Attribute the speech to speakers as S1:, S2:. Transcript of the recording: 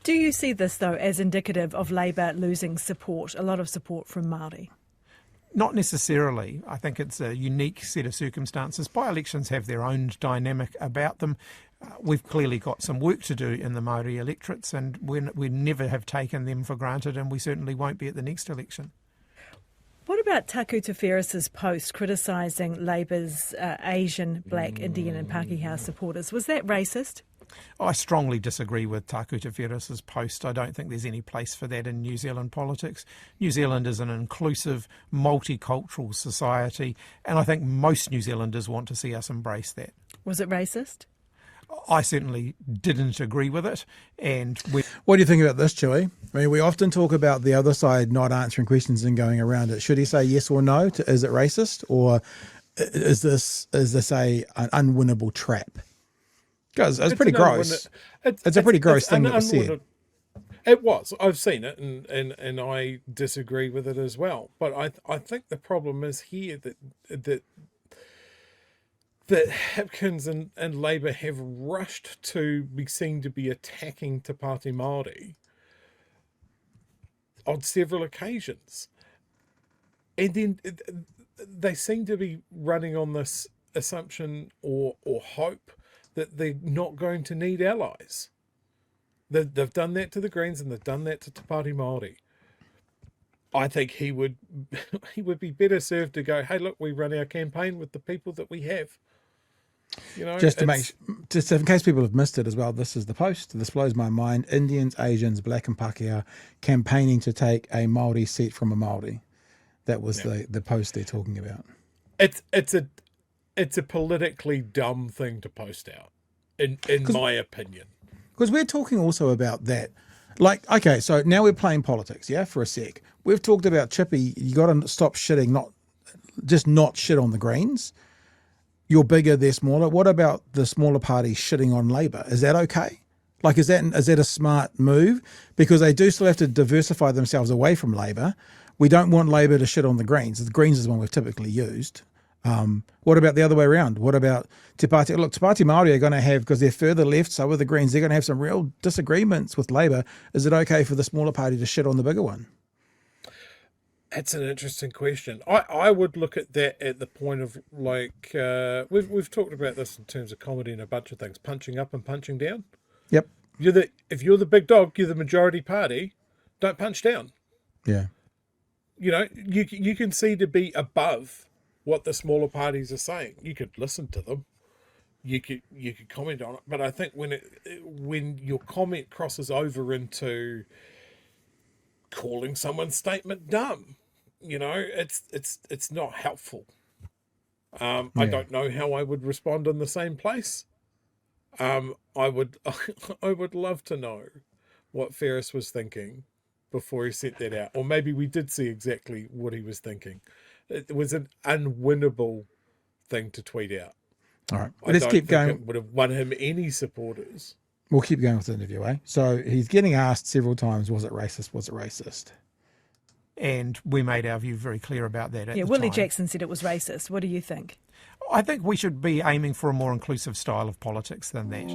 S1: Do you see this, though, as indicative of Labour losing support, a lot of support from Māori?
S2: Not necessarily. I think it's a unique set of circumstances. By-elections have their own dynamic about them. We've clearly got some work to do in the Māori electorates, and we never have taken them for granted, and we certainly won't be at the next election.
S1: What about Taku Te Wheresa's post criticising Labour's Asian, Black, Indian and Pākehā supporters? Was that racist?
S2: I strongly disagree with Taku Te Wheresa's post. I don't think there's any place for that in New Zealand politics. New Zealand is an inclusive, multicultural society, and I think most New Zealanders want to see us embrace that.
S1: Was it racist?
S2: I certainly didn't agree with it.
S3: What do you think about this, Chewie? I mean, we often talk about the other side not answering questions and going around it. Should he say yes or no? Is it racist, or is this an unwinnable trap? Because it's pretty gross. It's a pretty gross thing that was said.
S4: It was. I've seen it, and I disagree with it as well. But I think the problem is here that Hipkins and Labour have rushed to be seen to be attacking Te Pāti Māori on several occasions. And then they seem to be running on this assumption or hope that they're not going to need allies. They've done that to the Greens and they've done that to Te Pāti Māori. I think he would be better served to go, hey, look, we run our campaign with the people that we have. You know,
S3: just in case people have missed it as well, this is the post. This blows my mind. Indians, Asians, Black and Pākehā campaigning to take a Māori seat from a Māori. That was the post they're talking about.
S4: It's a politically dumb thing to post out, in my opinion.
S3: Because we're talking also about that. Like, okay, so now we're playing politics, yeah, for a sec. We've talked about Chippy, you got to stop shitting, not shit on the Greens. You're bigger, they're smaller. What about the smaller parties shitting on Labour? Is that okay? Like, is that a smart move? Because they do still have to diversify themselves away from Labour. We don't want Labour to shit on the Greens. The Greens is one we've typically used. What about the other way around? What about Te Pāti? Look, Te Pāti Māori are going to have, because they're further left, so are the Greens, they're going to have some real disagreements with Labour. Is it okay for the smaller party to shit on the bigger one?
S4: That's an interesting question. I would look at that at the point of, like, we've talked about this in terms of comedy and a bunch of things, punching up and punching down.
S3: Yep.
S4: If you're the big dog, you're the majority party, don't punch down.
S3: Yeah.
S4: You know, you can see to be above what the smaller parties are saying. You could listen to them. You could comment on it. But I think when your comment crosses over into calling someone's statement dumb, you know, it's not helpful. I don't know how I would respond in the same place. I would love to know what Ferris was thinking before he sent that out. Or maybe we did see exactly what he was thinking. It was an unwinnable thing to tweet out.
S3: All right. Let's keep going.
S4: It would have won him any supporters.
S3: We'll keep going with the interview, eh? So he's getting asked several times, was it racist? Was it racist?
S2: And we made our view very clear about that at the
S1: Willie
S2: time.
S1: Jackson said it was racist. What do you think?
S2: I think we should be aiming for a more inclusive style of politics than that.